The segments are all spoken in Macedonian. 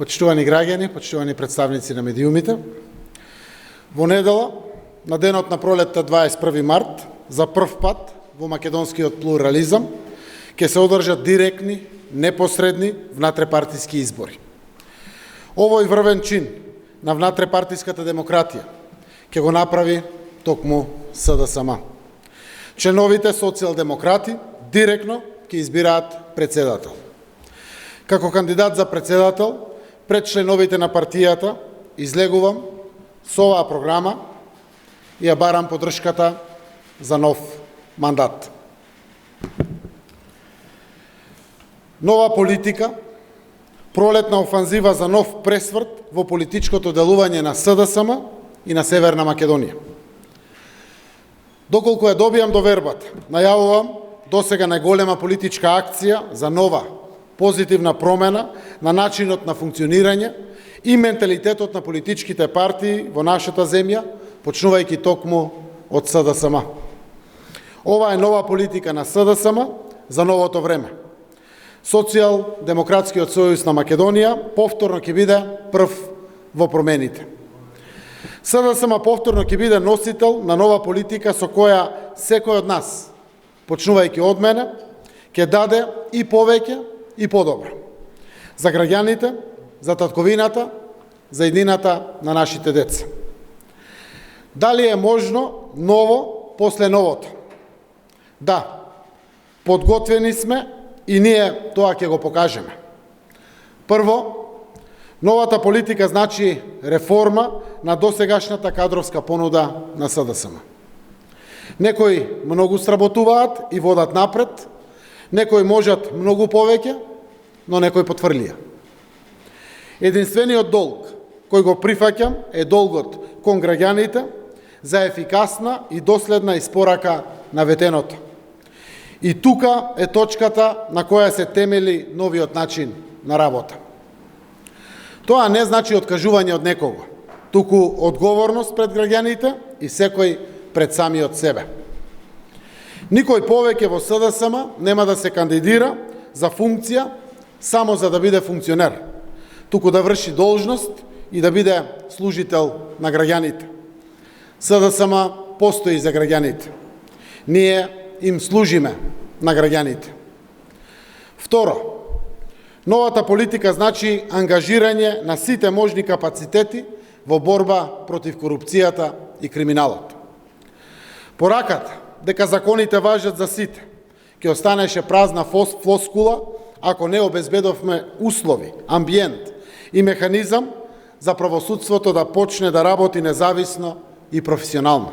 почитувани граѓани, почитувани представници на медиумите, во недела, на денот на пролетта 21 март, за прв пат во македонскиот плурализам, ќе се одржат директни, непосредни внатрепартиски избори. Овој врвен чин на внатрепартиската демократија ќе го направи токму СДСМ. Членовите социјалдемократи директно ќе избираат председател. Како кандидат за председател, пред членовите на партијата излегувам со оваа програма и ја барам поддршката за нов мандат. Нова политика, пролетна офанзива за нов пресврт во политичкото делување на СДСМ и на Северна Македонија. Доколку ја добијам довербата, најавувам досега најголема политичка акција за нова, позитивна промена на начинот на функционирање и менталитетот на политичките партии во нашата земја, почнувајќи токму од СДСМ. Ова е нова политика на СДСМ за новото време. Социјалдемократскиот сојуз на Македонија повторно ќе биде прв во промените. СДСМ повторно ќе биде носител на нова политика со која секој од нас, почнувајќи од мене, ќе даде и повеќе и подобро. За граѓаните, за татковината, за иднината на нашите деца. Дали е можно ново после новото? Да, подготвени сме и ние тоа ќе го покажеме. Прво, новата политика значи реформа на досегашната кадровска понуда на СДСМ. Некои многу сработуваат и водат напред, некои можат многу повеќе, но некои потврлија. Единствениот долг кој го прифаќам е долгот кон граѓаните за ефикасна и доследна испорака на ветеното. И тука е точката на која се темели новиот начин на работа. Тоа не значи откажување од некого, туку одговорност пред граѓаните и секој пред самиот себе. Никој повеќе во СДСМ нема да се кандидира за функција само за да биде функционер, туку да врши должност и да биде служител на граѓаните. СДСМ постои за граѓаните. Ние им служиме на граѓаните. Второ, новата политика значи ангажирање на сите можни капацитети во борба против корупцијата и криминалот. Пораката дека законите важат за сите ќе останеше празна флоскула ако не обезбедовме услови, амбиент и механизам за правосудството да почне да работи независно и професионално.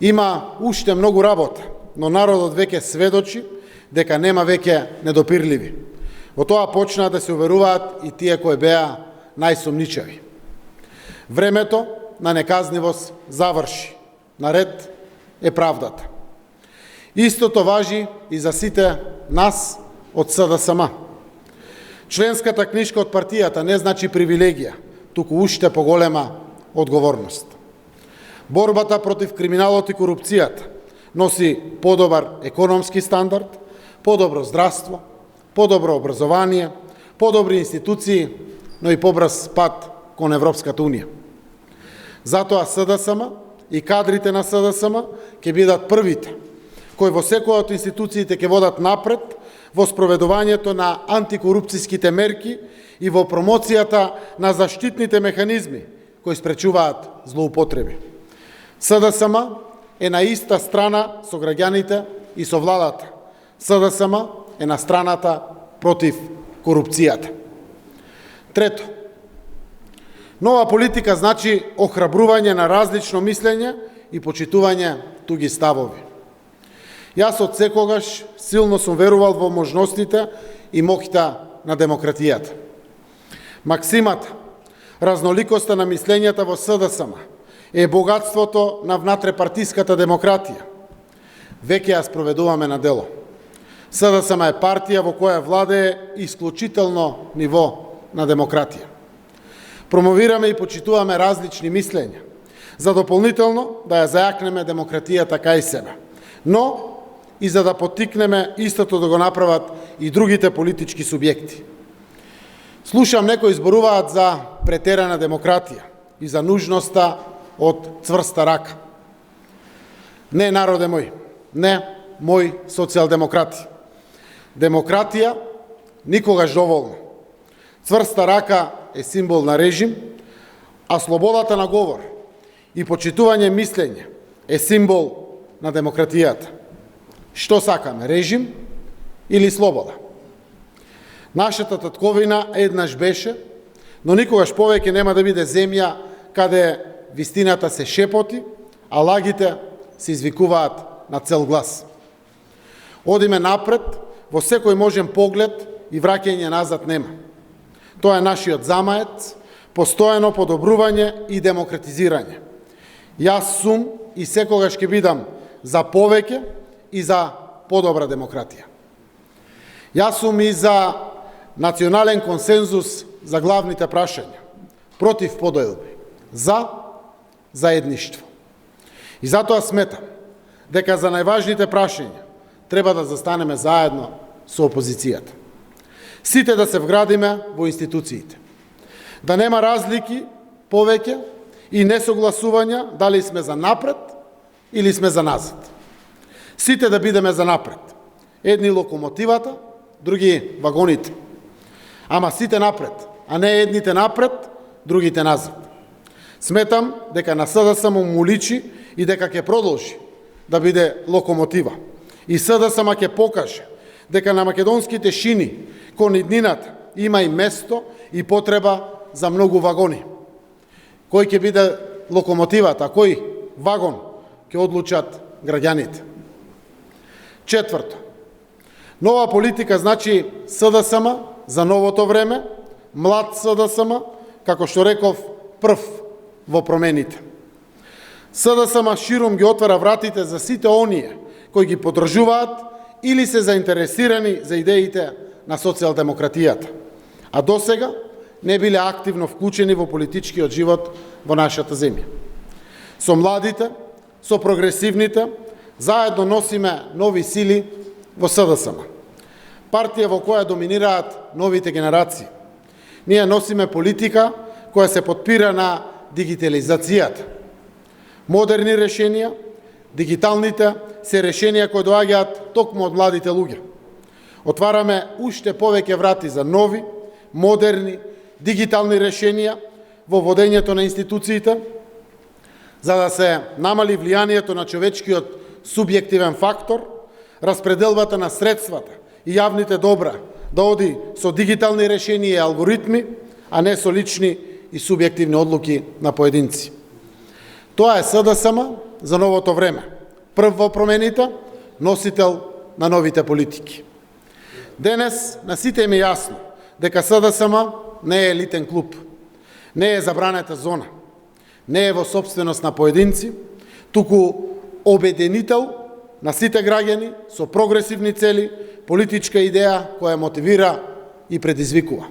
Има уште многу работа, но народот веќе сведочи дека нема веќе недопирливи. Во тоа почнаа да се уверуваат и тие кои беа најсумничави. Времето на неказнивост заврши. Наред е правдата. Истото важи и за сите нас од СДСМ. Членската книжка од партијата не значи привилегија, туку уште поголема одговорност. Борбата против криминалот и корупцијата носи подобар економски стандард, подобро здравство, подобро образование, подобри институции, но и побрз пат кон Европската Унија. Затоа СДСМ и кадрите на СДСМ ќе бидат првите кои во секоја од институциите ќе водат напред во спроведувањето на антикорупцијските мерки и во промоцијата на заштитните механизми кои спречуваат злоупотреби. СДСМ е на иста страна со граѓаните и со владата. СДСМ е на страната против корупцијата. Трето, нова политика значи охрабрување на различно мислење и почитување туги ставови. Јас од секогаш силно сум верувал во можностите и моќта на демократијата. Максимата, разноликоста на мислењата во СДСМ е богатството на внатрепартиската демократија. Веќе ја спроведуваме на дело. СДСМ е партија во која владее исклучително ниво на демократија. Промовираме и почитуваме различни мислења, за дополнително да ја зајакнеме демократијата кај себе, но и за да поттикнеме истото да го направат и другите политички субјекти. Слушам некои зборуваат за претерана демократија и за нужноста од цврста рака. Не, народе мој, не, мои социјалдемократи. Демократија никогаш доволно. Цврста рака е символ на режим, а слободата на говор и почитување мислење е символ на демократијата. Што сакаме, режим или слобода? Нашата татковина еднаш беше, но никогаш повеќе нема да биде земја каде вистината се шепоти, а лагите се извикуваат на цел глас. Одиме напред, во секој можен поглед и враќање назад нема. Тоа е нашиот замаец, постојано подобрување и демократизирање. Јас сум и секогаш ќе бидам за повеќе и за подобра демократија. Јас сум и за национален консензус за главните прашања, против подојлби, за заедништво. И затоа сметам дека за најважните прашања треба да застанеме заедно со опозицијата. Сите да се вградиме во институциите. Да нема разлики повеќе и несогласувања дали сме за напред или сме за назад. Сите да бидеме за напред. Едни локомотивата, други вагоните. Ама сите напред, а не едните напред, другите назад. Сметам дека на СДСМ му личи и дека ќе продолжи да биде локомотива. И СДСМ ќе покаже дека на македонските шини кон иднината има и место и потреба за многу вагони. Кој ќе биде локомотивата, а кој вагон ќе одлучат граѓаните. Четврто. Нова политика значи СДСМ за новото време, млад СДСМ, како што реков, прв во промените. СДСМ широм ги отвара вратите за сите оние кои ги поддржуваат или се заинтересирани за идеите на социјалдемократијата, а досега не биле активно вклучени во политичкиот живот во нашата земја. Со младите, со прогресивните, заедно носиме нови сили во СДСМ. Партија во која доминираат новите генерации. Ние носиме политика која се подпира на дигитализацијата. Модерни решенија, дигиталните се решенија кои доаѓаат токму од младите луѓе. Отвараме уште повеќе врати за нови, модерни, дигитални решенија во водењето на институциите, за да се намали влијанието на човечкиот субјективен фактор, распределбата на средствата и јавните добра да оди со дигитални решенија и алгоритми, а не со лични и субјективни одлуки на поединци. Тоа е СДСМ за новото време. Прв во промените, носител на новите политики. Денес на сите им е јасно дека СДСМ не е елитен клуб, не е забранета зона, не е во собственост на поединци, туку обединител на сите граѓани со прогресивни цели, политичка идеја која мотивира и предизвикува.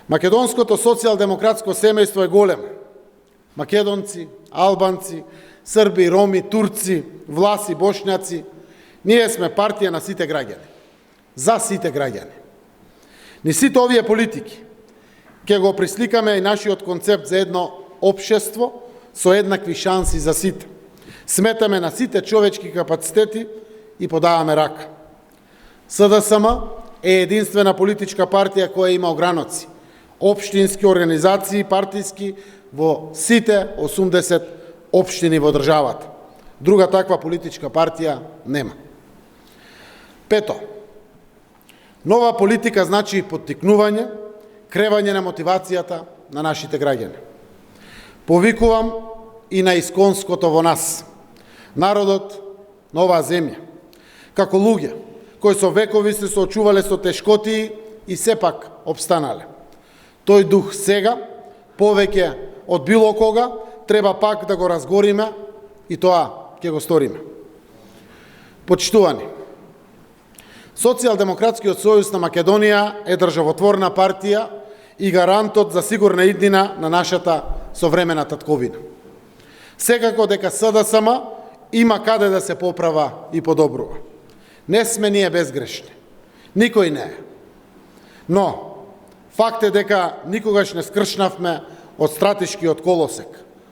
Македонското социјалдемократско семејство е големо. Македонци, албанци, срби, роми, турци, власи, бошњаци, ние сме партија на сите граѓани. За сите граѓани. Ни сите овие политики ќе го присликаме и нашиот концепт за едно општество со еднакви шанси за сите. Сметаме на сите човечки капацитети и подаваме рака. СДСМ е единствена политичка партија која има ограноци, општински организации партиски во сите 80 општини во државата. Друга таква политичка партија нема. Пето. Нова политика значи поттикнување, кревање на мотивацијата на нашите граѓани. Повикувам и на исконското во нас, народот на оваа земја, како луѓе кои со векови се соочувале со тешкотии и сепак обстанале. Тој дух сега, повеќе од било кога, треба пак да го разгориме и тоа ќе го сториме. Почитувани, Социјалдемократскиот сојуз на Македонија е државотворна партија и гарантот за сигурна иднина на нашата современа татковина. Секако дека СДСМ има каде да се поправа и подобрува. Не сме ние безгрешни. Никој не е. Но, Факт е дека никогаш не скршнавме од стратешкиот колосек,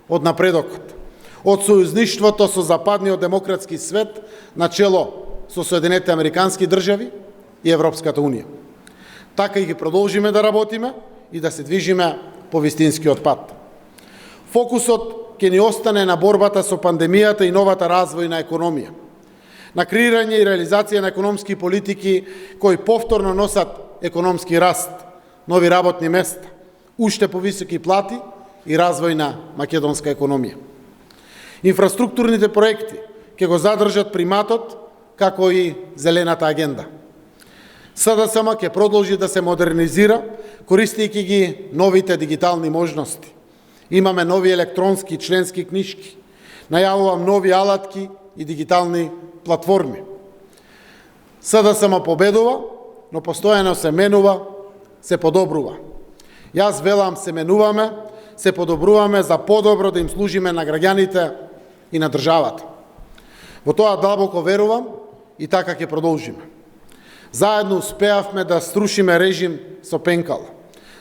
од напредокот, од сојузништвото со западниот демократски свет начело со Соединетите Американски држави и Европската Унија. Така и ги продолжиме да работиме и да се движиме по вистинскиот пат. Фокусот ќе ни остане на борбата со пандемијата и новата развојна економија, на креирање и реализација на економски политики кои повторно носат економски раст, нови работни места, уште повисоки плати и развој на македонска економија. Инфраструктурните проекти ќе го задржат приматот, како и зелената агенда. СДСМ ќе продолжи да се модернизира, користејќи ги новите дигитални можности. Имаме нови електронски членски книжки, најавувам нови алатки и дигитални платформи. СДСМ победува, но постојано се менува, се подобрува. Јас велам се менуваме, се подобруваме за подобро да им служиме на граѓаните и на државата. Во тоа длабоко верувам и така ќе продолжиме. Заедно успеавме да срушиме режим со пенкала.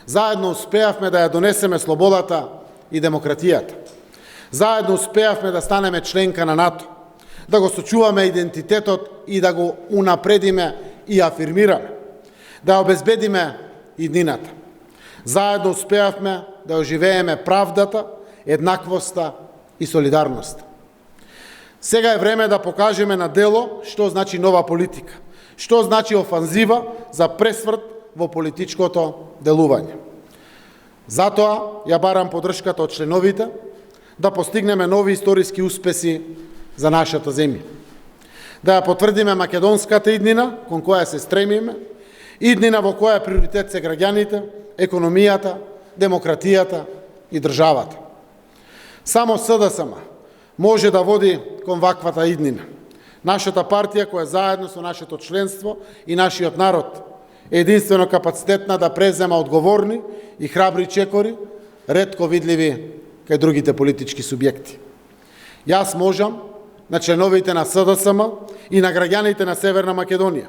Заедно успеавме да ја донесеме слободата и демократијата. Заедно успеавме да станеме членка на НАТО, да го сочуваме идентитетот и да го унапредиме и афирмираме, да обезбедиме иднината. Заедно успеавме да оживееме правдата, еднаквоста и солидарноста. Сега е време да покажеме на дело што значи нова политика, што значи офанзива за пресврт во политичкото делување. Затоа ја барам поддршката од членовите да постигнеме нови историски успеси за нашата земја. Да ја потврдиме македонската иднина кон која се стремиме, иднина во која приоритет се граѓаните, економијата, демократијата и државата. Само СДСМ може да води кон ваквата иднина. Нашата партија, која заедно со нашето членство и нашиот народ е единствено капацитетна да презема одговорни и храбри чекори, ретко видливи кај другите политички субјекти. Јас можам на членовите на СДСМ и на граѓаните на Северна Македонија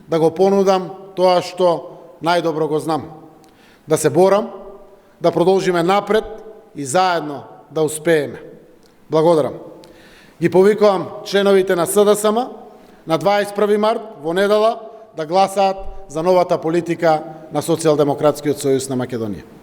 да го понудам тоа што најдобро го знам. Да се борам, да продолжиме напред и заедно да успееме. Благодарам. Ги повикувам членовите на СДСМ на 21 март во недела да гласаат за новата политика на Социјалдемократскиот сојуз на Македонија.